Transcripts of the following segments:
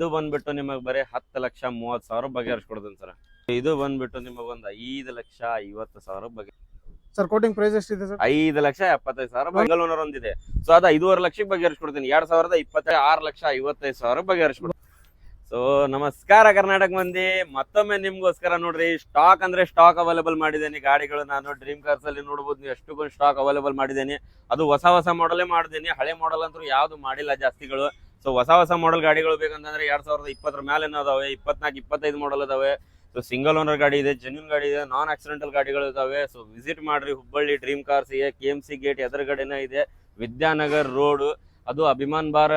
ಇದು ಬಂದ್ಬಿಟ್ಟು ನಿಮಗೆ ಬರೀ 10,30,30,000 ಬಗೆಹರಿಸ್ಕೊಡ್ತೀನಿ ಸರ್. ಇದು ಬಂದ್ಬಿಟ್ಟು ನಿಮಗೆ ಒಂದು 5,50,000 ಬಗೆ ಸರ್. ಕೋಟಿಂಗ್ ಪ್ರೈಸ್ ಎಷ್ಟಿದೆ ಸರ್? 5,75,000 ಸಿಂಗಲ್ ಓನರ್ ಒಂದಿದೆ. ಸೊ ಅದು 5.5 ಲಕ್ಷಕ್ಕೆ ಬಗೆಹರಿಸ್ಕೊಡ್ತೀನಿ. 2020 6,55,000 ಬಗೆಹರಿಸ್ಕೊಡ್ತೀನಿ. ಸೊ ನಮಸ್ಕಾರ ಕರ್ನಾಟಕ ಮಂದಿ, ಮತ್ತೊಮ್ಮೆ ನಿಮ್ಗೋಸ್ಕರ ನೋಡ್ರಿ ಸ್ಟಾಕ್ ಅಂದ್ರೆ ಸ್ಟಾಕ್ ಅವೈಲೇಬಲ್ ಮಾಡಿದ್ದೇನೆ. ಗಾಡಿಗಳು ನಾನು ಡ್ರೀಮ್ ಕಾರ್ಸ್ ಅಲ್ಲಿ ನೋಡಬಹುದು, ನೀವು ಎಷ್ಟೊಂದು ಸ್ಟಾಕ್ ಅವೈಲೇಬಲ್ ಮಾಡಿದ್ದೇನೆ. ಅದು ಹೊಸ ಮಾಡಲೇ ಮಾಡಿದ್ದೇನೆ. ಹಳೆ ಮಾಡಲ್ ಅಂತೂ ಯಾವ್ದು ಮಾಡಿಲ್ಲ ಜಾಸ್ತಿಗಳು. ಸೊ ಹೊಸ ಮಾಡಲ್ ಗಾಡಿಗಳು ಬೇಕಂತಂದ್ರೆ 2020 ಮೇಲೆ ಅದಾವೆ, 24-25 ಮಾಡಲ್ ಅದಾವೆ. ಸೊ ಸಿಂಗಲ್ ಓನರ್ ಗಾಡಿ ಇದೆ, ಜೆನ್ಯೂನ್ ಗಾಡಿ ಇದೆ, ನಾನ್ ಆಕ್ಸಿಡೆಂಟಲ್ ಗಾಡಿಗಳು ಇದಾವೆ. ಸೊ ವಿಸಿಟ್ ಮಾಡ್ರಿ ಹುಬ್ಬಳ್ಳಿ ಡ್ರೀಮ್ ಕಾರ್ಸ್ ಗೆ. KMC ಗೇಟ್ ಎದುರುಗಡೆನೇ ಇದೆ, ವಿದ್ಯಾನಗರ್ ರೋಡ್. ಅದು ಅಭಿಮಾನ್ ಬಾರ್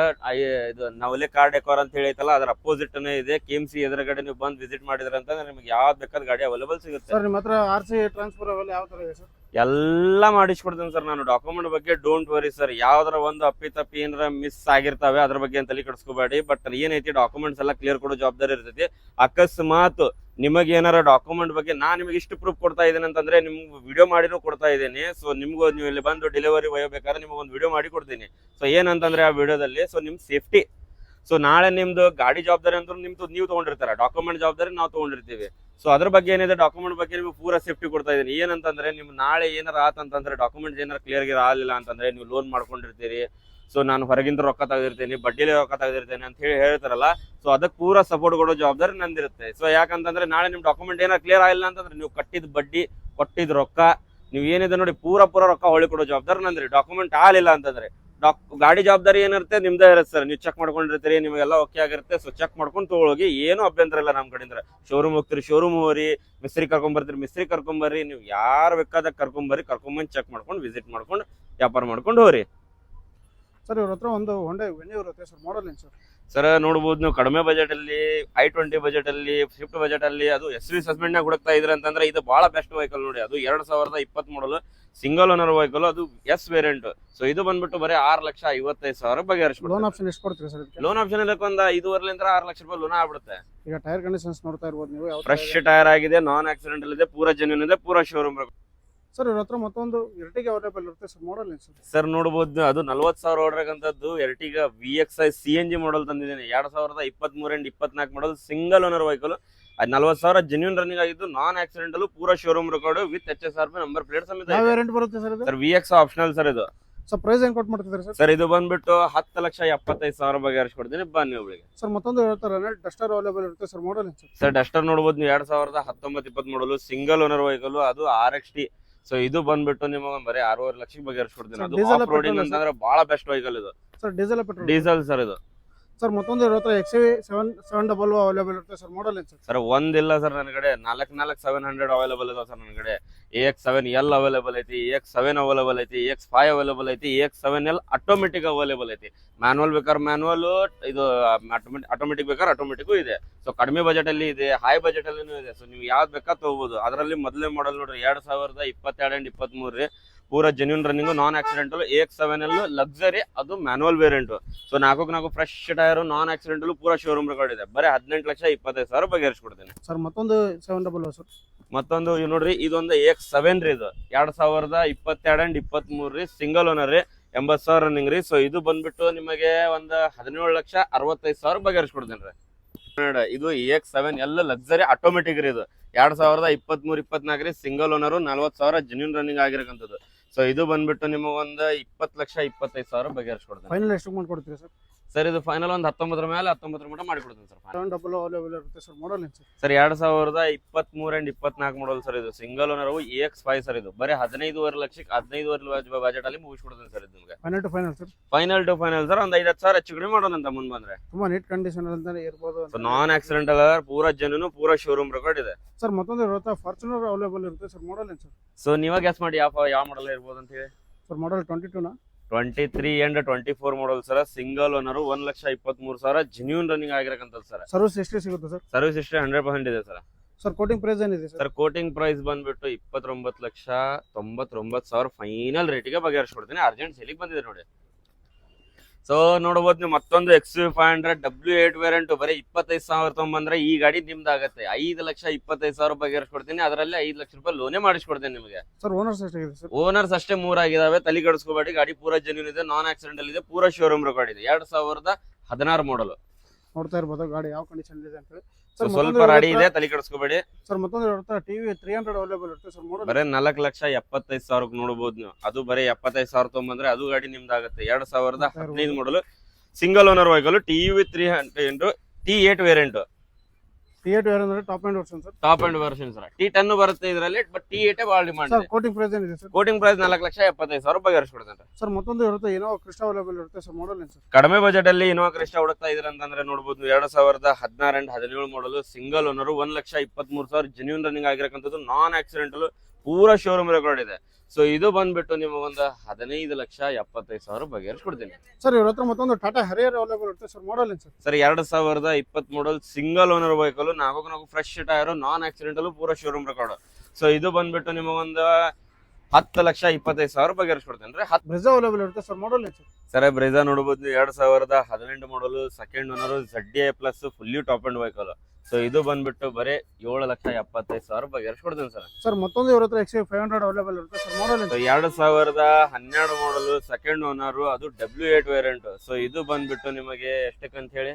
ಇದು ನವಲೆ ಕಾರ್ ಡೆಕೋರ್ ಅಂತ ಹೇಳಿ ಐತಲ್ಲ, ಅದ್ರ ಅಪೋಸಿಟ್ ಇದೆ. KMC ಎದುರುಗಡೆ ನೀವು ಬಂದು ವಿಸಿಟ್ ಮಾಡಿದ್ರೆ ಅಂತಂದ್ರೆ ನಿಮ್ಗೆ ಯಾವ್ದು ಬೇಕಾದ ಗಾಡಿ ಅವೈಲೇಬಲ್ ಸಿಗುತ್ತೆ ಸರ್. ನಿಮ್ಮ ಹತ್ರ RC ಟ್ರಾನ್ಸ್ಫರ್ ಅವೆಲ್ಲ ಯಾವ ತರ ಇದೆ ಸರ್? ಎಲ್ಲ ಮಾಡಿಸ್ಕೊಡ್ತೀನಿ ಸರ್ ನಾನು. ಡಾಕ್ಯುಮೆಂಟ್ ಬಗ್ಗೆ ಡೋಂಟ್ ವರಿ ಸರ್. ಯಾವ್ದಾರ ಒಂದು ಅಪ್ಪಿ ಏನಾರ ಮಿಸ್ ಆಗಿರ್ತಾವೆ ಅದ್ರ ಬಗ್ಗೆ ಅಂತ ತಲೆ ಕೆಡಿಸ್ಕೋಬೇಡಿ. ಬಟ್ ಏನೈತಿ ಡಾಕ್ಯುಮೆಂಟ್ಸ್ ಎಲ್ಲ ಕ್ಲಿಯರ್ ಕೊಡೋ ಜವಾಬ್ದಾರಿ ಇರ್ತೈತಿ. ಅಕಸ್ಮಾತ್ ನಿಮಗೆ ಏನಾರ ಡಾಕ್ಯುಮೆಂಟ್ ಬಗ್ಗೆ ನಾನು ನಿಮಗೆ ಇಷ್ಟು ಪ್ರೂಫ್ ಕೊಡ್ತಾ ಇದ್ದೇನೆ ಅಂತಂದ್ರೆ ನಿಮ್ಗೆ ವಿಡಿಯೋ ಮಾಡಿನೂ ಕೊಡ್ತಾ ಇದ್ದೀನಿ. ಸೊ ನಿಮ್ಗೂ ನೀವು ಇಲ್ಲಿ ಬಂದು ಡೆಲಿವರಿ ಒಯ್ಯಬೇಕಾದ್ರೆ ನಿಮಗೆ ಒಂದು ವಿಡಿಯೋ ಮಾಡಿ ಕೊಡ್ತೀನಿ. ಸೊ ಏನಂತಂದ್ರೆ ಆ ವಿಡಿಯೋದಲ್ಲಿ ಸೊ ನಿಮ್ ಸೇಫ್ಟಿ. ಸೊ ನಾಳೆ ನಿಮ್ದು ಗಾಡಿ ಜವಾಬ್ದಾರಿ ಅಂತ ನಿಮ್ದು ನೀವು ತಗೊಂಡಿರ್ತಾರ, ಡಾಕ್ಯುಮೆಂಟ್ ಜವಾಬ್ದಾರಿ ನಾವು ತಗೊಂಡಿರ್ತೀವಿ. ಸೊ ಅದ್ರ ಬಗ್ಗೆ ಏನಿದೆ ಡಾಕ್ಯುಮೆಂಟ್ ಬಗ್ಗೆ ನಿಮ್ಗೆ ಪೂರಾ ಸೇಫ್ಟಿ ಕೊಡ್ತಾ ಇದೀನಿ. ಏನಂತಂದ್ರೆ ನಿಮ್ ನಾಳೆ ಏನಾರ ಆತಂತಂದ್ರೆ ಡಾಕ್ಯುಮೆಂಟ್ಸ್ ಏನಾರ ಕ್ಲಿಯರ್ ಆಗಲಿಲ್ಲ ಅಂತಂದ್ರೆ ನೀವು ಲೋನ್ ಮಾಡ್ಕೊಂಡಿರ್ತೀರಿ. ಸೊ ನಾನು ಹೊರಗಿಂದ ರೊಕ್ಕ ತೆಗೆದಿರ್ತೀನಿ, ಬಡ್ಡಿಲಿ ರೊಕ್ಕ ತೆಗೆದಿರ್ತೇನೆ ಅಂತ ಹೇಳ್ತಾರಲ್ಲ. ಸೊ ಅದಕ್ಕೆ ಪೂರಾ ಸಪೋರ್ಟ್ ಕೊಡೋ ಜವಾಬ್ದಾರಿ ನಂದಿರುತ್ತೆ. ಸೊ ಯಾಕಂತಂದ್ರೆ ನಾಳೆ ನಿಮ್ ಡಾಕ್ಯುಮೆಂಟ್ ಏನಾರ ಕ್ಲಿಯರ್ ಆಗಿಲ್ಲ ಅಂತಂದ್ರೆ ನೀವು ಕಟ್ಟಿದ ಬಡ್ಡಿ, ಕೊಟ್ಟಿದ್ ರೊಕ್ಕ, ನೀವು ಏನಿದೆ ನೋಡಿ ಪೂರಾ ರೊಕ್ಕ ಹೊಳಿ ಕೊಡೋ ಜವಾಬ್ದಾರಿ ನಂದ್ರಿ. ಡಾಕ್ಯುಮೆಂಟ್ ಆಗಲಿಲ್ಲ ಅಂತಂದ್ರೆ ಗಾಡಿ ಜವಾಬ್ದಾರಿ ಏನಿರುತ್ತೆ ನಿಮ್ದೇ ಇರುತ್ತೆ ಸರ್. ನೀವು ಚೆಕ್ ಮಾಡ್ಕೊಂಡಿರ್ತೀರಿ, ನಿಮಗೆಲ್ಲ ಓಕೆ ಆಗಿರುತ್ತೆ. ಸೊ ಚೆಕ್ ಮಾಡ್ಕೊಂಡು ತಗೊಳೋಗಿ, ಏನು ಅಭ್ಯಂತರ ಇಲ್ಲ ನಮ್ಮ ಕಡೆಯಿಂದ. ಶೋರೂಮ್ ಹೋಗ್ತೀರಿ, ಶೋರೂಮ್ ಹೋಗ್ರಿ. ಮಿಸ್ತ್ರಿ ಕರ್ಕೊಂಬರ್ತೀರಿ, ಮಿಸ್ತ್ರಿ ಕರ್ಕೊಂಬರ್ರಿ. ನೀವು ಯಾರು ಬೇಕಾದಾಗ ಕರ್ಕೊಂಬರ್ರಿ, ಕರ್ಕೊಂಬಂದು ಚೆಕ್ ಮಾಡ್ಕೊಂಡು ವಿಸಿಟ್ ಮಾಡ್ಕೊಂಡು ವ್ಯಾಪಾರ ಮಾಡ್ಕೊಂಡು ಹೋಗ್ರಿ. ಸರ್ ಇವ್ರ ಹತ್ರ ಒಂದು ಹೊಂಡಾ ವೆನ್ಯೂ ಇರುತ್ತೆ ಸರ್. ಮಾಡಲ್ ಏನು ಸರ್? ಸರ್ ನೋಡ್ಬೋದು ನೀವು ಕಡಿಮೆ ಬಜೆಟ್ ಅಲ್ಲಿ, i20 ಬಜೆಟ್ ಅಲ್ಲಿ, ಸ್ವಿಫ್ಟ್ ಬಜೆಟ್ ಅಲ್ಲಿ, ಅದು SV ಸಸ್ಪೆಂಡ್ ನಾಗ ಹುಡುಕ್ತಾ ಇದ್ರೆ ಅಂತಂದ್ರೆ ಇದು ಬಹಳ ಬೆಸ್ಟ್ ವೆಹಿಕಲ್ ನೋಡಿ. ಅದು 2020 ಮಾಡಲ್ ಸಿಂಗಲ್ ಓನರ್ ವೆಹಿಕಲ್, ಅದು S ವೇರಿಯಂಟ್. ಸೊ ಇದು ಬಂದ್ಬಿಟ್ಟು ಬರೀ 6,55,000 ಬಗೆಹರಿಸ್ಬಿಟ್ಟು. ಲೋನ್ ಆಪ್ಷನ್ ಎಷ್ಟು ಕೊಡ್ತೀರಾ ಸರ್? ಲೋನ್ ಆಪ್ಷನ್ ಇದಕ್ಕೆ ಒಂದು 5.5 6 ಲಕ್ಷ ರೂಪಾಯಿ ಲೋನ್ ಆಗ್ಬಿಡುತ್ತೆ. ಈಗ ಟೈರ್ ಕಂಡೀಷನ್ಸ್ ನೋಡ್ತಾ ಇರ್ಬೋದು ನೀವು. ಫ್ರೆಶ್ ಟೈರ್ ಆಗಿದೆ, ನಾನ್ ಆಕ್ಸಿಡೆಂಟಲ್ ಇದೆ, ಪೂರಾ ಜೆನ್ಯೂನ್ ಇದೆ, ಪೂರಾ ಶೋರೂಮ್. ಸರ್ ಇವ್ರ ಹತ್ರ ಮತ್ತೊಂದು ಎರ್ಟಿಗಾ ಅವೈಲೇಬಲ್ ಇರುತ್ತೆ ಸರ್. ಮಾಡಲ್ ಏನು ಸರ್? ಸರ್ ನೋಡ್ಬೋದು ಅದು 40,000 ಓಡ್ರಕ್ಕಂಥದ್ದು ಎರ್ಟಿಗಾ VXi CNG ಮಾಡಲ್ ತಂದಿದ್ದೀನಿ. 2023 and 24 model single owner vehicle. ಅದು 40,000 ಜೆನ್ಯೂನ್ ರನ್ನಿಂಗ್ ಆಗಿದ್ದು, ನಾನ್ ಆಕ್ಸಿಡೆಂಟಲ್, ಪೂರಾ showroom record with HSRP number plate ಸಮೇತ. ಯಾವ ವೇರಿಯಂಟ್ ಬರುತ್ತೆ ಸರ್ ಇದು? ಸರ್ VXi ಆಪ್ಷನಲ್ ಸರ್ ಇದು. ಸರ್ ಪ್ರೈಸ್ ಏನು ಕೊಟ್ಟು ಮಾಡ್ತಿದ್ದಾರೆ ಸರ್? ಸರ್ ಇದು ಬಂದ್ಬಿಟ್ಟು 10,75,000 ಬಗೆಹರಿಸ್ಕೊಡ್ತೀನಿ ಬನ್ನಿ ಒಬ್ಬಳಿಗೆ. ಸರ್ ಮತ್ತೊಂದು ಹೇಳ್ತಾರೆ ಡಸ್ಟರ್ ಅವೈಲೇಬಲ್ ಇರುತ್ತೆ ಸರ್. ಮಾಡಲ್ ಏನು ಸರ್? ಸರ್ ಡಸ್ಟರ್ ನೋಡ್ಬೋದು ನೀವು 2019-20 ಮಾಡಲು ಸಿಂಗಲ್ ಓನರ್ ವೆಹಿಕಲ್, ಅದು RXT. ಸೊ ಇದು ಬಂದ್ಬಿಟ್ಟು ನಿಮಗೆ ಬರೀ 6.5 ಲಕ್ಷಕ್ಕೆ ಬಗೆಹರಿಸ್ಕೊಡ್ತೀನಿ. ಅದು ಆಫ್ ರೋಡಿಂಗ್ ಅಂತಂದ್ರೆ ಬಹಳ ಬೆಸ್ಟ್ ವೆಹಿಕಲ್ ಇದು sir. Diesel petrol? Diesel sir ಇದು. ಸರ್ ಮತ್ತೊಂದು ಇವ್ರ ಹತ್ರ XUV 700 ಅವೈಲೇಬಲ್ ಇರುತ್ತೆ ಸರ್. ಮಾಡಲ್ ಏನು ಸರ್? ಸರ್ ಒಂದಿಲ್ಲ ಸರ್ ನನ್ನ ಕಡೆ 4,700 ಅವೈಲೇಬಲ್ ಇದೆ ಸರ್ ನನ್ನ ಕಡೆ. AX7L ಅವೈಲೇಬಲ್ ಐತಿ, AX7 ಅವೈಲೇಬಲ್ ಐತಿ, AX5 ಅವೈಲೇಬಲ್ ಐತಿ, AX7L ಆಟೋಮೆಟಿಕ್ ಅವೈಲೇಬಲ್ ಐತಿ. ಮ್ಯಾನುವಲ್ ಬೇಕಾದ್ರೆ ಮ್ಯಾನುವಲ್, ಇದು ಆಟೋಮೆಟಿಕ್ ಬೇಕಾದ್ರೆ ಆಟೋಮೆಟಿಕ್ ಇದೆ. ಸೊ ಕಡಿಮೆ ಬಜೆಟ್ ಅಲ್ಲಿ ಇದೆ, ಹೈ ಬಜೆಟ್ ಅಲ್ಲಿನೂ ಇದೆ. ಸೊ ನೀವು ಯಾವ್ದು ಬೇಕಾ ತಗೋಬಹುದು. ಅದರಲ್ಲಿ ಮೊದಲೇ ಮಾಡಲ್ ನೋಡ್ರಿ 2022 and 23 ರೀ. ಪೂರಾ genuine running, non accidental, AX7L luxury, ಅದು manual variant. So 4 fresh tyre, non accidental, ಪೂರಾ ಶೋರೂಮ್ ರೆಕಾರ್ಡ್ ಇದೆ. ಬರೀ 18,25,000 ಬಗೆಹರಿಸ್ಕೊಡ್ತೀನಿ. ಸರ್ ಮತ್ತೊಂದು 700 ಸರ್. ಮತ್ತೊಂದು ನೋಡ್ರಿ, ಇದೊಂದು AX7 ರೀ. ಇದು 2022 and 23 ರೀ, ಸಿಂಗಲ್ ಓನರ್ ರೀ, 80,000 ರನ್ನಿಂಗ್ ರೀ. ಸೊ ಇದು ಬಂದ್ಬಿಟ್ಟು ನಿಮಗೆ ಒಂದು 17,65,000 ಬಗೆಹರಿಸ್ಕೊಡ್ತೀನಿ ರೀ. ಇದು AX7L ಲಕ್ಸರಿ ಆಟೋಮೆಟಿಕ್ ರೀ. ಇದು 2023-24 ರೀ, ಸಿಂಗಲ್ ಓನರು, 40,000 ಜೆನ್ಯೂನ್ ರನ್ನಿಂಗ್ ಆಗಿರಕಂತದ್ದು. ಸೊ ಇದು ಬಂದ್ಬಿಟ್ಟು ನಿಮಗೆ ಒಂದು 20,25,000 ಬಗೆಹರಿಸ್ಕೊಡ್ತೀನಿ. ಫೈನಲ್ ಎಷ್ಟು ಮಾಡ್ಕೊಡ್ತೀರಾ ಸರ್? ಸರ್ ಇದು ಫೈನಲ್ ಒಂದು 19 ಮೇಲೆ 19 ಮಟ್ಟ ಮಾಡಿಕೊಡ್ತೀನಿ ಸರ್. 700 ಅವೈಲೇಬಲ್ ಇರುತ್ತೆ ಸರ್. ಮಾಡಲ್ ಏನು sir? Sir 2023 and 24 model sir. ಇದು ಸಿಂಗಲ್ ಓನರ್ AX5 ಸರ್. ಇದು ಬರೀ 15.5 ಲಕ್ಷಕ್ಕೆ 15.5 ಬಜೆಟ್ ಅಲ್ಲಿ ಮುಗಿಸ್ಕೊಡ್ತೀನಿ ಸರ್. ಇದು ನಿಮಗೆ final to final sir. Final to final sir. ಒಂದು 5,000 ಹೆಚ್ಚು ಕಡಿಮೆ ಮಾಡೋಣ ಅಂತ ಮುಂದೆ ಬಂದ್ರೆ. ತುಂಬಾ ನೀಟ್ ಕಂಡೀಷನ್ ಅಂತಾನೆ ಇರ್ಬೋದು. ನಾನ್ ಆಕ್ಸಿಡೆಂಟಲ್, ಪೂರಾ ಜೆನ್ಯೂನ್, ಪೂರಾ ಶೋರೂಮ್ ರೆಕಾರ್ಡ್ ಇದೆ ಸರ್. ಮತ್ತೊಂದು ಇರುತ್ತೆ ಫಾರ್ಚುನರ್ ಅವೈಲೇಬಲ್ ಇರುತ್ತೆ ಸರ್. ಮಾಡಲ್ ಏನು ಸರ್? ಸೊ ನೀವಾಗ ಗೆಸ್ ಮಾಡಿ ಯಾವ ಮಾಡಲ್ ಇರ್ಬೋದು ಅಂತ ಹೇಳಿ. Sir model 22 23 and 24 model sir. Single owner, 1,23,000 genuine running ಆಗಿರಕಂತದ್ದು ಸರ್. ಸರ್ವಿಸ್ ಎಷ್ಟು ಸಿಗುತ್ತೆ ಸರ್? ಸರ್ವಿಸ್ ಹಿಸ್ಟ್ರಿ 100% ಇದೆ ಸರ್. ಸರ್ ಕೋಟಿಂಗ್ ಪ್ರೈಸ್ ಏನಿದೆ ಸರ್? ಸರ್ ಕೋಟಿಂಗ್ ಪ್ರೈಸ್ ಬಂದ್ಬಿಟ್ಟು 29,99,000 ಫೈನಲ್ ರೇಟಿಗೆ ಬಗೆಹರಿಸ್ಕೊಡ್ತೀನಿ. ಅರ್ಜೆಂಟ್ ಸೇಲಿಗೆ ಬಂದಿದೆ ನೋಡಿ. ಸೊ ನೋಡಬಹುದು ನೀವು ಮತ್ತೊಂದು XUV500 W8 ವೇರಿಯಂಟ್ ಬರೀ 25,000 ತಗೊಂಡ್ಬಂದ್ರೆ ಈ ಗಾಡಿ ನಿಮ್ದಾಗತ್ತೆ. 5,25,000 ಬಗೆಹರಿಸ್ಕೊಡ್ತೀನಿ. ಅದರಲ್ಲಿ 5 ಲಕ್ಷ ರೂಪಾಯಿ ಲೋನೇ ಮಾಡಿಸ್ಕೊಡ್ತೀನಿ ನಿಮಗೆ. ಸರ್ ಓನರ್ಸ್ ಎಷ್ಟಾಗಿದೆ ಸರ್? ಓನರ್ಸ್ ಅಷ್ಟೇ 3 ಆಗಿದಾವೆ. ತಲೆ ಕೆಡಿಸ್ಕೋಬೇಡಿ. ಗಾಡಿ ಪೂರಾ ಜೆನ್ಯೂನ್ ಇದೆ, ನಾನ್ ಆಕ್ಸಿಡೆಂಟಲ್ ಇದೆ, ಪೂರಾ ಶೋರೂಮ್ ರೆಕಾರ್ಡ್ ಇದೆ. 2016 ಮಾಡಲು. ನೋಡ್ತಾ ಇರ್ಬೋದು ಗಾಡಿ ಯಾವ ಕಂಡೀಷನ್ ಇದೆ ಅಂತ ಹೇಳಿ. So, ಸ್ವಲ್ಪ ರಾಡಿ ಇದೆ, ತಲೆ ಕೆಡಿಸ್ಕೋಬೇಡಿ ಸರ್ ಮತ್ತೊಂದು ಇರುತ್ತೆ ಟಿವಿ 300 ಅವೈಲೇಬಲ್ ಇರುತ್ತೆ ಸರ್. ಮಾಡಲ್ ಬರೀ 4,75,000 ನೋಡಬಹುದು ನೀವು. ಅದು ಬರೀ 75,000 ತೊಗೊಂಬಂದ್ರೆ ಅದು ಗಾಡಿ ನಿಮ್ದಾಗುತ್ತೆ. 2015 ಮಾಡಲು single owner vehicle TV 300 T8 variant. T8 ಅಂದ್ರೆ top end version sir. Top and version sir. T10 ಬರುತ್ತೆ ಇದರಲ್ಲಿ, ಬಟ್ T8 ಬಹಳ ಡಿಮಾಂಡ್ ಸರ್ ಇದೆ. ಕೋಟಿಂಗ್ ಪ್ರೈಸ್ ಏನಿದೆ ಸರ್? ಕೋಟಿಂಗ್ ಪ್ರೈಸ್ 4,75,000 ಬಗೆಹರಿಸ್ಕೊಡ್ತೇನೆ ಸರ್ ಮತ್ತೊಂದು ಇರುತ್ತೆ ಇನೋವಾ ಕ್ರಿಸ್ಟಾ ಅವೈಲೇಬಲ್ ಇರುತ್ತೆ ಸರ್. ಮಾಡಲ್ ಏನು ಸರ್? ಕಡಿಮೆ ಬಜೆಟ್ ಅಲ್ಲಿ ಇನೋವಾ ಕ್ರಿಸ್ಟಾ ಹುಡುಕ್ತಾ ಇದ್ರ ಅಂತಂದ್ರೆ ನೋಡಬಹುದು. 2016 and 17 model single owner 1,23,000 genuine running ಆಗಿರಕ್ಕಂಥದ್ದು, ನಾನ್ ಆಕ್ಸಿಡೆಂಟಲ್ ಪೂರಾ ಶೋರೂಮ್ ರೆಕಾರ್ಡ್ ಇದೆ. ಸೊ ಇದು ಬಂದ್ಬಿಟ್ಟು ನಿಮಗೊಂದು 15,75,000 ಬಗೆಹರಿಸ್ಕೊಡ್ತೀನಿ ಸರ್. ಇವ್ರ ಹತ್ರ ಮತ್ತೊಂದು ಟಾಟಾ ಹರಿಯರ್ ಅವೈಲೇಬಲ್ ಇರುತ್ತೆ ಸರ್. ಮಾಡಲ್ ಏನು sir? Sir 2020 model single owner vehicle, 4 fresh tyre, non accidental ಪೂರಾ ಶೋರೂಮ್ ರೆಕಾರ್ಡ್. ಸೊ ಇದು ಬಂದ್ಬಿಟ್ಟು ನಿಮಗೊಂದು 10,25,000 ಬಗೆಹರಿಸ್ಕೊಡ್ತೇನೆ ರೀ. ಬ್ರೆಜಾ ಅವೈಲೇಬಲ್ ಇರುತ್ತೆ ಸರ್. ಮಾಡಲ್ ಏನು ಸರ್? ಸರ್ ಬ್ರೆಜಾ ನೋಡಬಹುದು 2018 model, second owner, ZDI plus fully top and vehicle. So ಇದು ಬಂದ್ಬಿಟ್ಟು ಬರೀ 7,75,000 ಬಗೆಹರಿಸ್ಕೊಡ್ತೇನೆ ಸರ್. ಸರ್ ಮತ್ತೊಂದು ಇವ್ರ ಹತ್ರ XV500 ಅವೈಲೇಬಲ್ ಇರುತ್ತೆ ಸರ್. ಮಾಡಲ್ ಏನು? 2012 ಮಾಡಲ್, ಸೆಕೆಂಡ್ ಓನರ್, ಅದು W8 ವೇರಿಯಂಟ್. ಸೊ ಇದು ಬಂದ್ಬಿಟ್ಟು ನಿಮಗೆ ಎಷ್ಟಕ್ಕಂತ ಹೇಳಿ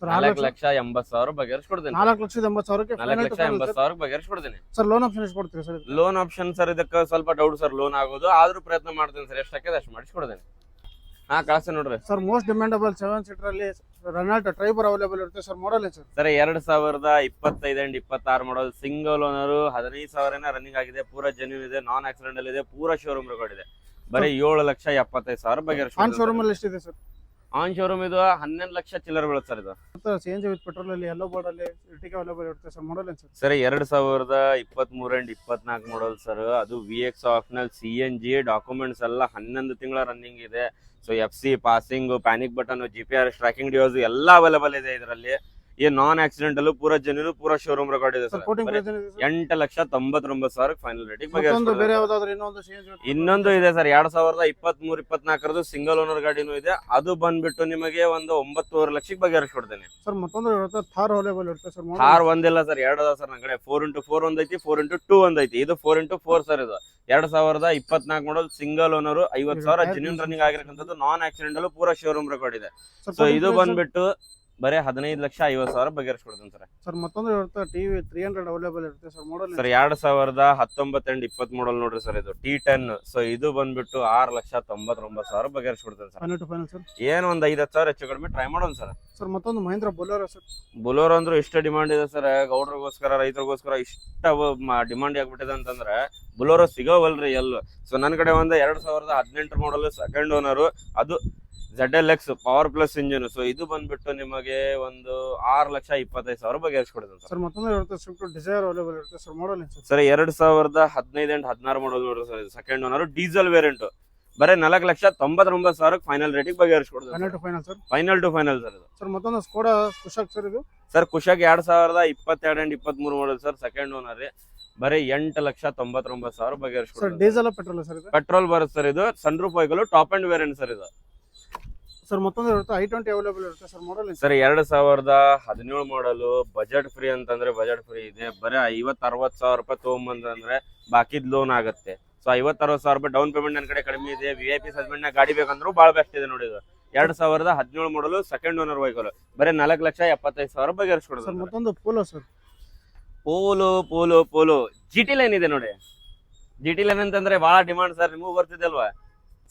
ಸರ್ 4,80,000 ಬಗೆಹರಿಸ್ಕೊಡ್ತೇನೆ. 4,80,000 4,80,000 ಬಗೆಹರಿಸ್ಕೊಡ್ತೇನೆ. ಸರ್ ಲೋನ್ ಆಪ್ಷನ್ ಎಷ್ಟು ಕೊಡ್ತೀರಿ ಸರ್? ಲೋನ್ ಆಪ್ಷನ್ ಸರ್ ಇದಕ್ಕೆ ಸ್ವಲ್ಪ ಡೌಟ್ ಸರ್, ಲೋನ್ ಆಗೋದು, ಆದ್ರೂ ಪ್ರಯತ್ನ ಮಾಡ್ತೇನೆ ಸರ್. ಎಷ್ಟಾಗಿದೆ ಅಷ್ಟು ಮಾಡಿಸ್ಕೊಡ್ತೇನೆ. ಹಾ ಕಾಸು ನೋಡ್ರಿ ಸರ್. ಮೋಸ್ಟ್ ಡಿಮ್ಯಾಂಡಬಲ್ 7 ಸೀಟರ್ ಅಲ್ಲಿ ರೆನಾಲ್ಟ್ ಟ್ರೈಬರ್ ಅವೈಲೇಬಲ್ ಇರುತ್ತೆ ಸರ್. ಮಾಡಲ್ ಏನು sir? Sir 2025 and 26 model single owner, 15,000 running ಆಗಿದೆ, ಪೂರಾ ಜೆನ್ಯೂನ್ ಇದೆ, ನಾನ್ ಆಕ್ಸಿಡೆಂಟಲ್ ಇದೆ, ಪೂರಾ ಶೋರೂಮ್ ರೆಕಾರ್ಡ್ ಇದೆ. ಬರೀ 7,75,000 ಆನ್ ಬಗೆಹರಿಸ್ಕೊಡ್ತೇನೆ. ಶೋರೂಮ್ ಅಲ್ಲಿ ಎಷ್ಟಿದೆ ಸರ್? ಆನ್ ಶೋರೂಮ್ ಇದು 11 ಲಕ್ಷ ಚಿಲ್ಲರ್ ಬೀಳುತ್ತೆ ಸರ್ ಇದು. CNG ವಿತ್ ಪೆಟ್ರೋಲ್ ಅಲ್ಲಿ ಯೆಲ್ಲೋ ಬೋರ್ಡ್ ಅಲ್ಲಿ ಇರ್ಟಿಗಾ ಅವೈಲೇಬಲ್ ಇರುತ್ತೆ ಸರ್. ಮಾಡಲ್ ಏನು sir? Sir 2023 and 24 model sir. ಅದು VX ಆಪ್ಷನಲ್, CNG, ಡಾಕ್ಯುಮೆಂಟ್ಸ್ ಎಲ್ಲ 11 ತಿಂಗಳ ರನ್ನಿಂಗ್ ಇದೆ. So FC passing, panic button, GPS tracking device ಎಲ್ಲ ಅವೈಲೇಬಲ್ ಇದೆ ಇದರಲ್ಲಿ. ಈ ನಾನ್ ಆಕ್ಸಿಡೆಂಟಲ್ ಪೂರಾ ಜೆನ್ಯೂನ್, ಪೂರಾ ಶೋರೂಮ್ ರೆಕಾರ್ಡ್ ಇದೆ ಸರ್. ಸರ್. ಕೋಟಿಂಗ್ ಪ್ರೈಸ್ ಏನಿದೆ ಸರ್? 8,99,000 ಫೈನಲ್ ರೇಟಿಂಗ್ ಮತ್ತೊಂದು ಬೇರೆ ಯಾವ್ದಾದ್ರು ಇನ್ನೊಂದು CNG ಇನ್ನೊಂದು ಇದೆ ಸರ್. 2023-24 ಸಿಂಗಲ್ ಓನರ್ ಗಾಡಿನೂ ಇದೆ. ಅದು ಬಂದ್ಬಿಟ್ಟು ನಿಮಗೆ ಒಂದು 9.5 ಲಕ್ಷಕ್ಕೆ ಬಗೆಹರಿಸ್ಕೊಡ್ತೇನೆ ಸರ್. ಮತ್ತೊಂದು ಇರುತ್ತೆ ಥಾರ್ ಅವೈಲೇಬಲ್ ಇರುತ್ತೆ ಸರ್. ಕಾರ್ ಒಂದಿಲ್ಲ ಸರ್, 2 ಅದ ಸರ್ ನನ್ನ ಕಡೆ. 4x4 ಒಂದೈತಿ, 4x2 ಒಂದೈತಿ. ಇದು 4x4 ಸರ್. ಇದು 2024 model single owner, 50,000 genuine running ಆಗಿರಕ್ಕಂಥದ್ದು, ನಾನ್ ಆಕ್ಸಿಡೆಂಟಲ್ ಪೂರಾ ಶೋರೂಮ್ ರೆಕಾರ್ಡ್ ಇದೆ. ಸೊ ಇದು ಬಂದ್ಬಿಟ್ಟು ಬರೀ 15,50,000 ಬಗೆಹರಿಸ್ಕೊಡ್ತೇನೆ ಸರ್. ಸರ್ ಮತ್ತೊಂದು ಇರುತ್ತೆ ಟಿವಿ 300 ಅವೈಲೇಬಲ್ ಇರುತ್ತೆ sir. Model sir 2019 and 20 model ನೋಡ್ರಿ ಸರ್. ಇದು T10. ಸೊ ಇದು ಬಂದ್ಬಿಟ್ಟು 6,99,000 ಬಗೆಹರಿಸ್ಕೊಡ್ತೇನೆ sir. Final to final sir. ಏನು ಒಂದು 5,000 ಹೆಚ್ಚು ಕಡಿಮೆ ಟ್ರೈ ಮಾಡೋಣ ಸರ್. ಸರ್ ಮತ್ತೊಂದು ಮಹೇಂದ್ರ ಬೊಲೆರೋ ಸರ್. ಬೊಲೆರೋ ಅಂದ್ರೆ ಇಷ್ಟ ಡಿಮಾಂಡ್ ಇದೆ ಸರ್. ಗೌಡ್ರಿಗೋಸ್ಕರ, ರೈತರಿಗೋಸ್ಕರ ಇಷ್ಟ ಡಿಮಾಂಡ್ ಆಗ್ಬಿಟ್ಟಿದೆ ಅಂತಂದ್ರೆ ಬೊಲೆರೋ ಸಿಗೋವಲ್ರಿ ಎಲ್ಲೂ. ಸೊ ನನ್ನ ಕಡೆ ಒಂದು 2018 ಮಾಡಲ್, ಸೆಕೆಂಡ್ ಓನರ್, ಅದು ZLX power plus engine. So ಇದು ಬಂದ್ಬಿಟ್ಟು ನಿಮಗೆ ಒಂದು 6,25,000 ಬಗೆಹರಿಸ್ಕೊಡ್ತೇನೆ ಸರ್. ಸರ್ ಮತ್ತೊಂದು ಇರುತ್ತೆ ಸ್ವಿಫ್ಟ್ ಡಿಸೈರ್ ಅವೈಲೇಬಲ್ ಇರುತ್ತೆ ಸರ್. ಮಾಡಲ್ ಏನು ಸರ್? ಸರ್ 2015 ಅಂಡ್ 16 ಮಾಡಲ್ ನೋಡ್ರಿ ಸರ್. ಇದು ಸೆಕೆಂಡ್ ಓನರ್, ಡೀಸೆಲ್ ವೇರಿಯಂಟ್. ಬರೀ 4,99,000 ಫೈನಲ್ ರೇಟಿಂಗ್ ಬಗೆಹರಿಸ್ಕೊಡ್ತೇನೆ. Final to final sir. Final to final sir. ಇದು ಸರ್ ಮತ್ತೊಂದು ಸ್ಕೋಡಾ ಕುಶಾಕ್ ಸರ್. ಇದು sir Kushaq 2022 and 23 model sir. Second owner, ಬರೀ 8,99,000 ಸರ್. ಬಗೆಹರಿಸ್ಕೊಡ್ತೇನೆ. Diesel petrol sir? ಇದು ಪೆಟ್ರೋಲ್ ಬರುತ್ತೆ ಸರ್. ಇದು sunroof vehicle, top and variant sir. ಇದು ಸರ್ ಮತ್ತೊಂದು ಇರುತ್ತೆ i20 ಅವೈಲೇಬಲ್ ಇರುತ್ತೆ ಸರ್. ಮಾಡಲ್ ಏನು ಸರ್ 2017 ಮಾಡಲು, ಬಜೆಟ್ ಫ್ರೀ ಅಂತಂದ್ರೆ ಬಜೆಟ್ ಫ್ರೀ ಇದೆ. ಬರೀ 50,000-60,000 ರೂಪಾಯಿ ತೊಗೊಂಬಂದ್ರೆ ಬಾಕಿದ್ ಲೋನ್ ಆಗುತ್ತೆ. ಸೊ 50,000-60,000 ರೂಪಾಯಿ ಡೌನ್ ಪೇಮೆಂಟ್ ನನ್ನ ಕಡೆ ಕಡಿಮೆ ಇದೆ. VIP ಸೆಗ್ಮೆಂಟ್ ನ ಗಾಡಿ ಬೇಕಂದ್ರೂ ಭಾಳ ಬೆಸ್ಟ್ ಇದೆ ನೋಡಿ. ಇದು 2017 ಮಾಡಲು, ಸೆಕೆಂಡ್ ಓನರ್ ವೆಹಿಕಲ್, ಬರೀ 4,75,000 ಸರ್. ಬಗೆಹರಿಸ್ಕೊಡ್ತಾರೆ. ಮತ್ತೊಂದು polo sir. Polo GT line ಇದೆ ನೋಡಿ. GT ಲೈನ್ ಅಂತಂದ್ರೆ ಬಹಳ ಡಿಮಾಂಡ್ ಸರ್, ನಿಮಗೂ ಬರ್ತಿದೆ ಅಲ್ವಾ?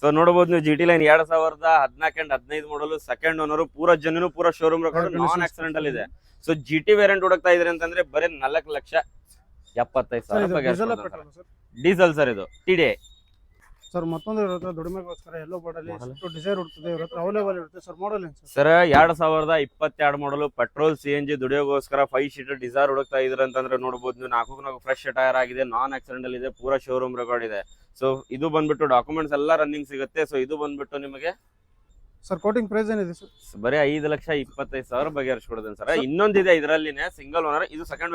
ಸೊ ನೋಡಬಹುದು ನೀವು GT line 2014 and 15 model, second owner, ಪೂರಾ ಜೆನ್ಯೂನ್, ಪೂರಾ ಶೋರೂಮ್ ರೆಕಾರ್ಡ್, ನಾನ್ ಆಕ್ಸಿಡೆಂಟಲ್ ಇದೆ. ಸೊ GT ವೇರಿಯಂಟ್ ಹುಡುಕ್ತಾ ಇದ್ರಿ ಅಂತಂದ್ರೆ ಬರೀ 4,75,000 ಬಗೆಹರಿಸ್ಕೊಡ್ತಾರೆ. Diesel sir. ಇದು TDI. ಸರ್ ಮತ್ತೊಂದು ಇರುತ್ತೆ ದುಡಿಮೆಗೋಸ್ಕರ ಯೆಲ್ಲೋ ಬೋರ್ಡ್ ಅಲ್ಲಿ ಸ್ವಿಫ್ಟ್ ಡಿಸೈರ್ ಇರ್ತದೆ. ಇವ್ರ ಹತ್ರ ಅವೈಲೇಬಲ್ ಇರುತ್ತೆ ಸರ್. ಮಾಡಲ್ ಏನು ಸರ್? ಸರ್ 2022 ಮಾಡಲು, ಪೆಟ್ರೋಲ್, CNG ದುಡಿಯೋಗೋಸ್ಕರ 5 ಸೀಟರ್ ಡಿಸೈರ್ ಹುಡುಕ್ತಾ ಇದ್ರ ಅಂತಂದ್ರೆ ನೋಡಬಹುದು ನೀವು. 4 ಫ್ರೆಶ್ ಟೈರ್ ಆಗಿದೆ, ನಾನ್ ಆಕ್ಸಿಡೆಂಟಲ್ ಇದೆ, ಪೂರಾ ಶೋರೂಮ್ ರೆಕಾರ್ಡ್ ಇದೆ. ಸೊ ಇದು ಬಂದ್ಬಿಟ್ಟು ಡಾಕ್ಯುಮೆಂಟ್ಸ್ ಎಲ್ಲ ರನ್ನಿಂಗ್ ಸಿಗುತ್ತೆ. ಸೊ ಇದು ಬಂದ್ಬಿಟ್ಟು ನಿಮಗೆ ಸರ್ ಕೋಟಿಂಗ್ ಪ್ರೈಸ್ ಏನಿದೆ ಸರ್? ಬರೀ 5,25,000 ಬಗೆಹರಿಸ್ಕೊಡ್ತೇನೆ ಸರ್. ಇನ್ನೊಂದಿದೆ ಇದರಲ್ಲಿನೇ ಸಿಂಗಲ್ ಓನರ್. ಇದು ಸೆಕೆಂಡ್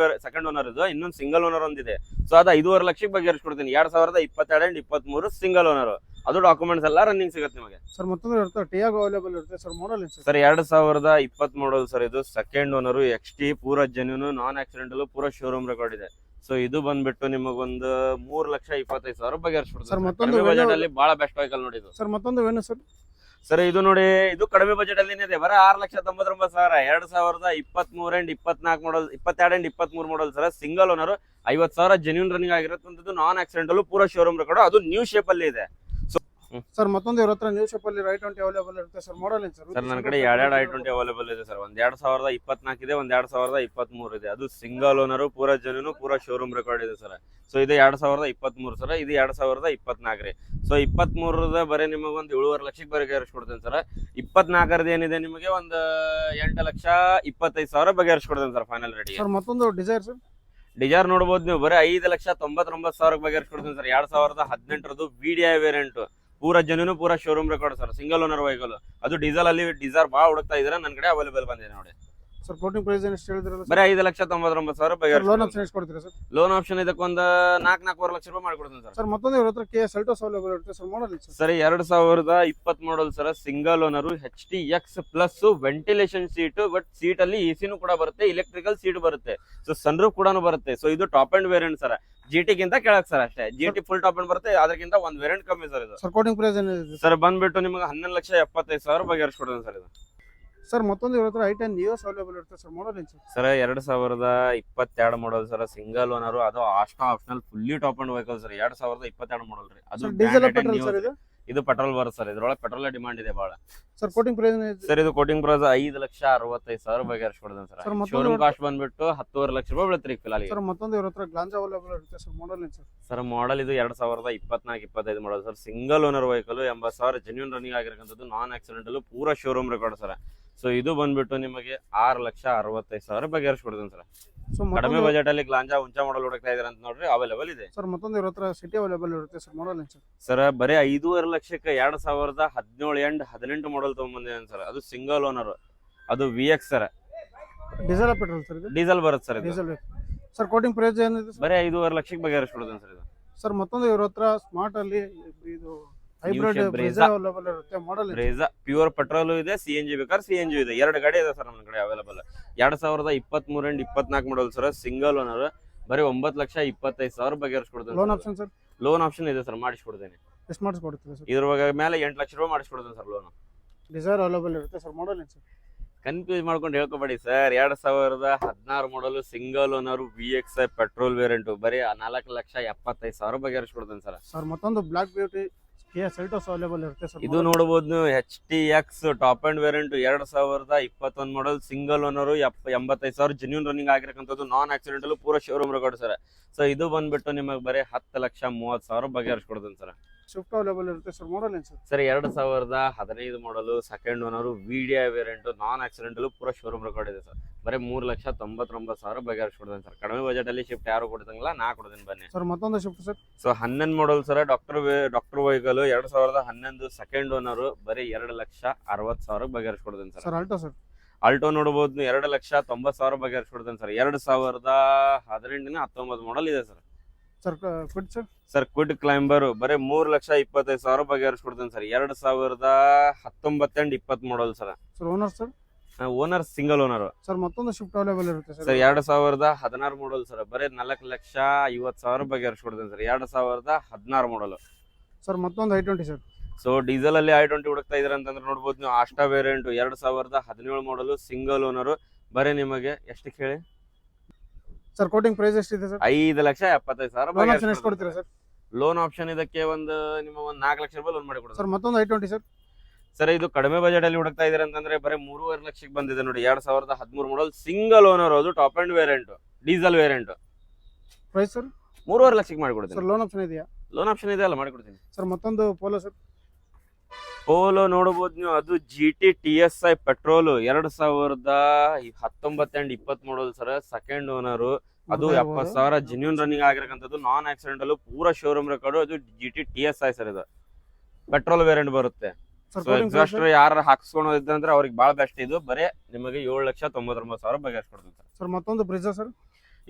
ಓನರ್. ಇದು ಇನ್ನೊಂದು ಸಿಂಗಲ್ ಓನರ್ ಒಂದಿದೆ. ಸೊ ಅದು 5.5 ಲಕ್ಷಕ್ಕೆ ಬಗೆಹರಿಸ್ಕೊಡ್ತೀನಿ. 2022 ಅಂಡ್ 23 ಸಿಂಗಲ್ ಓನರ್. ಅದು ಡಾಕ್ಯುಮೆಂಟ್ಸ್ ಎಲ್ಲ ರನ್ನಿಂಗ್ ಸಿಗುತ್ತೆ ನಿಮಗೆ. ಸರ್ ಮತ್ತೊಂದು ಇರುತ್ತೆ ಟಿಯಾಗೋ ಅವೈಲೇಬಲ್ ಇರುತ್ತೆ ಸರ್. ಮಾಡಲ್ ಏನು ಸರ್ 2020 ಮಾಡಲ್ ಸರ್. ಇದು ಸೆಕೆಂಡ್ ಓನರ್, XT, ಪೂರಾ ಜೆನ್ಯೂನ್, ನಾನ್ ಆಕ್ಸಿಡೆಂಟಲ್, ಪೂರಾ ಶೋರೂಮ್ ರೆಕಾರ್ಡ್ ಇದೆ. ಸೊ ಇದು ಬಂದ್ಬಿಟ್ಟು ನಿಮಗೊಂದು 3,25,000 ಬಗೆಹರಿಸ್ಕೊಡ್ತಾರೆ. ಸರ್ ಮತ್ತೊಂದು ಬಜೆಟ್ ಅಲ್ಲಿ ಬಹಳ ಬೆಸ್ಟ್ ವೆಹಿಕಲ್ ನೋಡಿ ಇದು. ಸರ್ ಮತ್ತೊಂದು ಏನು ಸರ್? ಸರ್ ಇದು ನೋಡಿ, ಇದು ಕಡಿಮೆ ಬಜೆಟ್ ಅಲ್ಲಿ ಇದೆ, ಬರೀ 6,99,000 2023 and 24 model, 22 and 23 model sir. Single owner, 50,000 genuine running ಆಗಿರುತ್ತಂತದ್ದು, ನಾನ್ ಆಕ್ಸಿಡೆಂಟಲ್, ಪೂರಾ ಶೋರೂಮ್ ರೆಕಾರ್ಡ್, ಅದು ನ್ಯೂ ಶೇಪ್ ಅಲ್ಲಿ ಇದೆ. ಸರ್ ಮತ್ತೊಂದು ಇವ್ರ ಹತ್ರ ನ್ಯೂ ಶೇಪ್ ಅಲ್ಲಿ i20 ಅವೈಲೇಬಲ್ ಇರುತ್ತೆ ಸರ್. ಮಾಡಲ್ ಏನು ಸರ್ ಸರ್? ನನ್ನ ಕಡೆ ಎರಡೆರಡು i20 ಅವೈಲೇಬಲ್ ಇದೆ ಸರ್. ಒಂದ್ 2024 ಇದೆ, ಒಂದ್ 2023 ಇದೆ. ಅದು ಸಿಂಗಲ್ ಓನರ್, ಪೂರಾ ಜೆನ್ಯೂನ್, ಪೂರಾ ಶೋರೂಮ್ ರೆಕಾರ್ಡ್ ಇದೆ ಸರ್. ಸೊ ಇದು 2023 ಸರ್, ಇದು 2024 ರೀ. ಸೊ 23ರದ ಬರೀ ನಿಮಗೆ ಒಂದು 7.5 ಲಕ್ಷಕ್ಕೆ ಬಗೆಹರಿಸ್ಕೊಡ್ತೇನೆ ಸರ್. 24ರದ ಏನಿದೆ ನಿಮಗೆ ಒಂದು 8,25,000 ಬಗೆಹರಿಸ್ಕೊಡ್ತೇನೆ ಸರ್, ಫೈನಲ್ ರೇಟ್. ಸರ್ ಮತ್ತೊಂದು ಡಿಸೈರ್ ಸರ್. ಡಿಸೈರ್ ನೋಡ್ಬೋದು ನೀವು, ಬರೀ 5,99,000 ಬಗೆಹರಿಸ್ಕೊಡ್ತೇನೆ ಸರ್. 2018 VDI ವೇರಿಯಂಟ್, ಪೂರಾ ಜೆನ್ಯೂನ್, ಪೂರಾ showroom record sir. Single owner vehicle, ಅದು ಡೀಸೆಲ್ ಅಲ್ಲಿ. ಡೀಸೆಲ್ ಭಾಳ ಹುಡುಕ್ತಾ ಇದ್ರೆ ನನ್ನ ಕಡೆ ಅವೈಲೇಬಲ್ ಬಂದಿದೆ ನೋಡಿ ಸರ್. ಕೋಟಿಂಗ್ ಪ್ರೈಸ್ ಏನು ಎಷ್ಟು ಹೇಳಿದ್ರಲ್ಲ ಬರೀ 5,99,000 ಬಗೆಹರಿಸ್ಕೊಡ್ತೇನೆ. ಲೋನ್ ಆಪ್ಷನ್ ಎಷ್ಟು ಕೊಡ್ತೀರಾ ಸರ್? ಲೋನ್ ಆಪ್ಷನ್ ಇದಕ್ಕೊಂದು 4-4.5 ಲಕ್ಷ ರೂಪಾಯಿ ಮಾಡ್ಕೊಡ್ತೇನೆ ಸರ್. ಸರ್ ಮತ್ತೊಂದು ಇವ್ರ ಹತ್ರ KIA Seltos ಅವೈಲೇಬಲ್ ಇರುತ್ತೆ sir. Model sir? Sir 2020 model sir. Single owner, HTX plus ventilation seat, but seat ಅಲ್ಲಿ AC ಕೂಡ ಬರುತ್ತೆ, ಇಲೆಕ್ಟ್ರಿಕಲ್ ಸೀಟ್ ಬರುತ್ತೆ, ಸೊ ಸನ್ ರೂಫ್ ಕೂಡ ಬರುತ್ತೆ. ಸೊ ಇದು top and variant sir. GT ಗಿಂತ ಕೆಳಗ್ ಸರ್ ಅಷ್ಟೇ. GT ಫುಲ್ ಟಾಪ್ ಅಂಡ್ ಬರುತ್ತೆ, ಅದಕ್ಕಿಂತ ಒಂದು ವೇರಿಯಂಟ್ ಕಮ್ಮಿ ಸರ್ ಇದು. ಸರ್ ಕೋಟಿಂಗ್ ಪ್ರೈಸ್ ಏನಿದೆ ಸರ್ ಬಂದ್ಬಿಟ್ಟು ನಿಮಗೆ 11,75,000 ಬಗೆಹರಿಸ್ಕೊಡ್ತೇನೆ ಸರ್ ಇದು. ಸರ್ ಮತ್ತೊಂದು ಇವ್ರ ಹತ್ರ i10 Nios ಅವೈಲೇಬಲ್ ಇರುತ್ತೆ ಸರ್. ಮಾಡಲ್ ಏನು sir? Sir 2022 model sir. Single owner, ಅದು optional, fully top and vehicle sir. 2022 model ರೀ. ಅದು ಡೀಸೆಲ್ ಪೆಟ್ರೋಲ್ ಸರ್ ಇದು? ಇದು ಪೆಟ್ರೋಲ್ ಬರುತ್ತೆ ಸರ್. ಇದ್ರೊಳಗೆ ಪೆಟ್ರೋಲ್ ಡಿಮಾಂಡ್ ಇದೆ ಬಹಳ. ಸರ್ ಕೋಟಿಂಗ್ ಪ್ರೈಸ್ ಸರ್ ಇದು ಕೋಟಿಂಗ್ ಪ್ರೈಸ್ 5,65,000 ಬಗೆಹರಿಸ್ಕೊಡ್ತೇನೆ ಸರ್. ಶೋರೂಮ್ ಕಾಸ್ಟ್ ಬಂದ್ಬಿಟ್ಟು 10.5 ಲಕ್ಷ ರೂಪಾಯಿ ಬೀಳುತ್ತೆ ಫಿಲಾಲಿ. ಸರ್ ಮತ್ತೊಂದು ಇವ್ರ ಹತ್ರ ಗ್ಲಾಂಜಾ ಅವೈಲೇಬಲ್ ಇರುತ್ತೆ ಸರ್. ಮಾಡಲ್ ಏನು ಸರ್? ಸರ್ ಮಾಡಲ್ ಇದು 2024-25 model sir. Single owner vehicle, 80,000 genuine running ಆಗಿರತಕ್ಕಂಥದ್ದು, ನಾನ್ ಆಕ್ಸಿಡೆಂಟಲ್, ಪೂರಾ ಶೋರೂಮ್ ರೆಕಾರ್ಡ್ ಸರ್. ಸೊ ಇದು ಬಂದ್ಬಿಟ್ಟು ನಿಮಗೆ 6,65,000 ಬಗೆಹರಿಸ್ಕೊಡ್ತೇನೆ ಸರ್. ಸೊ ಕಡಿಮೆ ಬಜೆಟ್ ಅಲ್ಲಿ ಗ್ಲಾಂಜಾ ಉಂಚಾ ಮಾಡಲ್ ಹುಡುಕ್ತಾ ಇದಾರೆ ಅಂತ ನೋಡ್ರಿ, ಅವೈಲೇಬಲ್ ಇದೆ ಸರ್. ಮತ್ತೊಂದು ಇವ್ರ ಹತ್ರ ಸಿಟಿ ಅವೈಲೇಬಲ್ ಇರುತ್ತೆ ಸರ್. ಮಾಡಲ್ ಏನು ಸರ್? ಸರ್ ಬರೀ 5.5 ಲಕ್ಷಕ್ಕೆ 2017 ಎಂಡ್ 18 ಮಾಡಲ್ ತಗೊಂಡ್ಬಂದಿದ್ದೇನೆ ಸರ್. ಅದು ಸಿಂಗಲ್ ಓನರ್, ಅದು VX sir. Diesel petrol sir ಇದು? ಡೀಸೆಲ್ ಬರುತ್ತೆ ಸರ್ ಇದು. ಡೀಸೆಲ್. ಸರ್ ಕೋಟಿಂಗ್ ಪ್ರೈಸ್ ಏನಿದೆ ಸರ್? ಬರೀ 5.5 ಲಕ್ಷಕ್ಕೆ ಬಗೆಹರಿಸ್ಕೊಡ್ತೇನೆ ಸರ್ ಇದು. ಸರ್ ಮತ್ತೊಂದು ಇವ್ರ ಹತ್ರ ಸ್ಮಾರ್ಟ್ ಅಲ್ಲಿ ಇದು ಹೈಬ್ರಿಡ್ ಬ್ರೆಜಾ ಅವೈಲೇಬಲ್ ಇರುತ್ತೆ. ಮಾಡಲ್ ಬ್ರೆಜಾ ಪ್ಯೂರ್ ಪೆಟ್ರೋಲ್ ಇದೆ, CNG ಬೇಕಾದ್ರೆ CNG ಇದೆ. 2 ಗಾಡಿ ಇದೆ ಸರ್ ನಮ್ಮ ಕಡೆ available. 2023 and 24 model sir. Single owner, ಬರೀ 9,25,000 ಬಗೆಹರಿಸ್ಕೊಡ್ತೇನೆ. Loan option sir? Loan option ಇದೆ ಸರ್, ಮಾಡಿಸ್ಕೊಡ್ತೇನೆ. ಎಷ್ಟು ಮಾಡಿಸ್ಕೊಡ್ತೀರಾ ಸರ್? ಇದ್ರ ಮೇಲೆ 8 ಲಕ್ಷ ರೂಪಾಯಿ ಮಾಡಿಸ್ಕೊಡ್ತೇನೆ ಸರ್ ಲೋನ್. ಡಿಸೈರ್ ಅವೈಲೇಬಲ್ ಇರುತ್ತೆ ಸರ್. ಮಾಡಲ್ ಏನು ಸರ್? ಕನ್ಫ್ಯೂಸ್ ಮಾಡ್ಕೊಂಡು ಹೇಳ್ಕೊಬೇಡಿ sir. 2016 model, single owner, VX petrol variant, ಬರೀ 4,75,000 ಬಗೆಹರಿಸ್ಕೊಡ್ತೇನೆ ಸರ್. ಸರ್ ಮತ್ತೊಂದು black beauty KIA Seltos available ಇರುತ್ತೆ ಸರ್. ಇದು ನೋಡಬಹುದು ನೀವು, HTX top and variant, 2021 model, single owner, 85,000 genuine running ಆಗಿರತಕ್ಕಂಥದ್ದು, ನಾನ್ ಆಕ್ಸಿಡೆಂಟಲ್, ಪೂರಾ ಶೋರೂಮ್ ರೆಕಾರ್ಡ್ ಸರ್. ಸೊ ಇದು ಬಂದ್ಬಿಟ್ಟು ನಿಮಗೆ ಬರೀ 10,30,000 ಬಗೆಹರಿಸ್ಕೊಡ್ತೇನೆ ಸರ್. ಸ್ವಿಫ್ಟ್ ಅವೈಲೇಬಲ್ ಇರುತ್ತೆ ಸರ್. ಮಾಡಲ್ ಏನು sir? Sir 2015 model, second owner, VDI variant, non accidental, ಪೂರಾ ಶೋರೂಮ್ ರೆಕಾರ್ಡ್ ಇದೆ ಸರ್. ಬರೀ 3,99,000 ಬಗೆಹರಿಸ್ಕೊಡ್ತೇನೆ ಸರ್. ಕಡಿಮೆ ಬಜೆಟ್ ಅಲ್ಲಿ ಶಿಫ್ಟ್ ಯಾರು ಕೊಡ್ತಂಗಿಲ್ಲ, ನಾ ಕೊಡ್ತೇನೆ ಬನ್ನಿ ಸರ್. ಮತ್ತೊಂದು Swift sir. So 11 model sir. Doctor vehicle, 2011 second owner, ಬರೀ 2,60,000 ಬಗೆಹರಿಸ್ಕೊಡ್ತೇನೆ sir. Sir Alto sir? Alto ನೋಡಬಹುದು, 2,90,000 ಬಗೆಹರಿಸ್ಕೊಡ್ತೇನೆ ಸರ್. 2018-19 ಮಾಡಲ್ ಇದೆ sir. Sir Kwid sir? Sir Kwid climber, ಬರೀ 3,25,000 ಬಗೆಹರಿಸ್ಕೊಡ್ತೇನೆ sir. 2019-20 model sir. Sir owner sir? Owner single owner. Sir ಮತ್ತೊಂದು Swift available ಇರುತ್ತೆ sir. Sir 2016 model sir. ಬರೀ 4,50,000 ಬಗೆಹರಿಸ್ಕೊಡ್ತೇನೆ ಸರ್. 2016 ಮಾಡಲ್. ಸರ್ ಮತ್ತೊಂದು i20 sir. So diesel ಅಲ್ಲಿ i20 ಹುಡುಕ್ತಾ ಇದ್ರ ಅಂತಂದ್ರೆ ನೋಡ್ಬೋದು ನೀವು, ಆಸ್ಟಾ ವೇರಿಯಂಟ್, 2017 ಮಾಡಲು, ಸಿಂಗಲ್ ಓನರ್, ಬರೀ ನಿಮಗೆ ಎಷ್ಟು ಕೇಳಿ ಸರ್? ಕೋಟಿಂಗ್ ಪ್ರೈಸ್ ಎಷ್ಟಿದೆ ಸರ್? 5,75,000 ಲೋನ್ ಆಪ್ಷನ್ ಎಷ್ಟು ಕೊಡ್ತೀರಾ ಸರ್? ಲೋನ್ ಆಪ್ಷನ್ ಇದಕ್ಕೆ ಒಂದು 4 ಲಕ್ಷ ರೂಪಾಯಿ ಲೋನ್ ಮಾಡಿ ಕೊಡ್ತಾರೆ ಸರ್. ಮತ್ತೊಂದು i20 ಸರ್. ಸರ್ ಇದು ಕಡಿಮೆ ಬಜೆಟ್ ಅಲ್ಲಿ ಹುಡುಕ್ತಾ ಇದಾರೆ ಅಂತಂದ್ರೆ ಬರೀ 3.5 ಲಕ್ಷಕ್ಕೆ ಬಂದಿದೆ ನೋಡಿ. 2013 ಮಾಡಲ್, ಸಿಂಗಲ್ ಓನರ್, ಅದು top and variant, diesel variant. Price sir? 3.5 ಲಕ್ಷಕ್ಕೆ ಮಾಡಿಕೊಡ್ತೀನಿ ಸರ್. ಲೋನ್ ಆಪ್ಷನ್ ಇದೆಯಾ? ಲೋನ್ ಆಪ್ಷನ್ ಇದೆ ಅಲ್ಲ, ಮಾಡಿಕೊಡ್ತೀನಿ ಸರ್. ಮತ್ತೊಂದು ಪೋಲೋ ಸರ್. ಪೋಲೋ ನೋಡಬಹುದು ನೀವು, ಅದು GT TSI petrol, 2019-20 model sir. Second owner, ಅದು 70,000 ಜೆನ್ಯೂನ್ ರನ್ನಿಂಗ್ ಆಗಿರತಕ್ಕಂಥದ್ದು, ನಾನ್ ಆಕ್ಸಿಡೆಂಟಲ್, ಪೂರಾ ಶೋರೂಮ್ ರೆಕಾರ್ಡ್, ಅದು GT TSI ಸರ್. ಇದು ಪೆಟ್ರೋಲ್ ವೇರಿಯಂಟ್ ಬರುತ್ತೆ. ಎಕ್ಸಾಸ್ಟರ್ ಯಾರು ಹಾಕ್ಸ್ಕೊಂಡ್ರೆ ಅವ್ರಿಗೆ ಬಹಳ ಬೆಸ್ಟ್. ಇದು ಬರೀ ನಿಮಗೆ 7,99,000 ಬಗೆಹರಿಸ್ಕೊಡ್ತೀನಿ ಸರ್. ಸರ್ ಮತ್ತೊಂದು ಬ್ರಿಜಾ ಸರ್.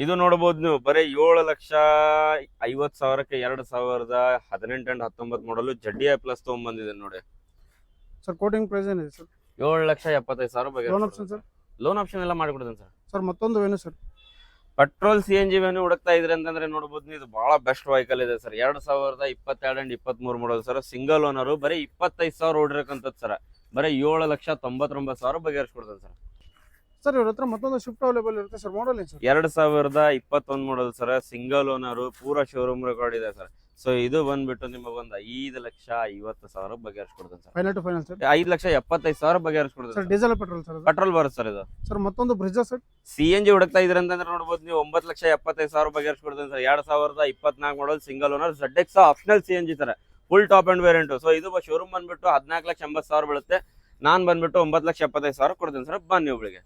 ಇದು ನೋಡಬಹುದು ನೀವು, ಬರೀ 7,50,000ಕ್ಕೆ 2018-19 ಮಾಡಲು, ZDI ಪ್ಲಸ್ ತಗೊಂಡ್ಬಂದಿದೆ ನೋಡಿ. ಸರ್ ಕೋಟಿಂಗ್ ಪ್ರೈಸ್ ಏನಿದೆ sir? 7,75,000 loan option sir? Loan option ಎಲ್ಲ ಮಾಡಿಕೊಡ್ತೀನಿ ಸರ್. ಸರ್ ಮತ್ತೊಂದು ಏನು ಸರ್? ಪೆಟ್ರೋಲ್ CNG ವ್ಯಾನು ಹುಡುಕ್ತಾ ಇದ್ರಿ ಅಂತಂದ್ರೆ ನೋಡ್ಬೋದು ನೀವು, ಇದು ಬಹಳ ಬೆಸ್ಟ್ ವೆಹಿಕಲ್ ಇದೆ sir. 2022 and 23 model sir. Single owner, ಬರೀ 25,000 ಓಡಿರಕಂತದ್ ಸರ್. ಬರೀ 7,99,000 ಬಗೆಹರಿಸ್ಕೊಡ್ತದೆ ಸರ್. ಸರ್ ಇವ್ರ ಹತ್ರ ಮತ್ತೊಂದು ಶಿಫ್ಟ್ ಅವೈಲೇಬಲ್ ಇರುತ್ತೆ ಸರ್. ಮಾಡಲ್ ಏನು sir? 2021 model sir. Single owner, ಪೂರಾ ಶೋರೂಮ್ ರೆಕಾರ್ಡ್ ಇದೆ ಸರ್. ಸೊ ಇದು ಬಂದ್ಬಿಟ್ಟು ನಿಮಗೊಂದು 5,50,000 ಬಗೆಹರಿಸ್ಕೊಡ್ತದೆ sir. Final to final sir. 5,75,000 ಬಗೆಹರಿಸ್ಕೊಡ್ತದೆ sir sir. Diesel petrol sir? Petrol ಬರುತ್ತೆ ಸರ್ ಇದು. ಸರ್ ಮತ್ತೊಂದು ಬ್ರಿಜಾ ಸರ್? CNG ಹುಡುಕ್ತಾ ಇದ್ರಿ ಅಂತಂದ್ರೆ ನೋಡ್ಬೋದು ನೀವು, 9,75,000 ಬಗೆಹರಿಸ್ಕೊಡ್ತದೆ ಸರ್. 2024 model, single owner, ZX optional CNG sir. Full top and variant. So ಇದು ಶೋರೂಮ್ ಬಂದ್ಬಿಟ್ಟು 14,80,000 ಬೀಳುತ್ತೆ. ನಾನ್ ಬಂದ್ಬಿಟ್ಟು 9,75,000 ಕೊಡ್ತೀನಿ ಸರ್. ಬನ್ನಿ ಒಬ್ಳಿಗೆ.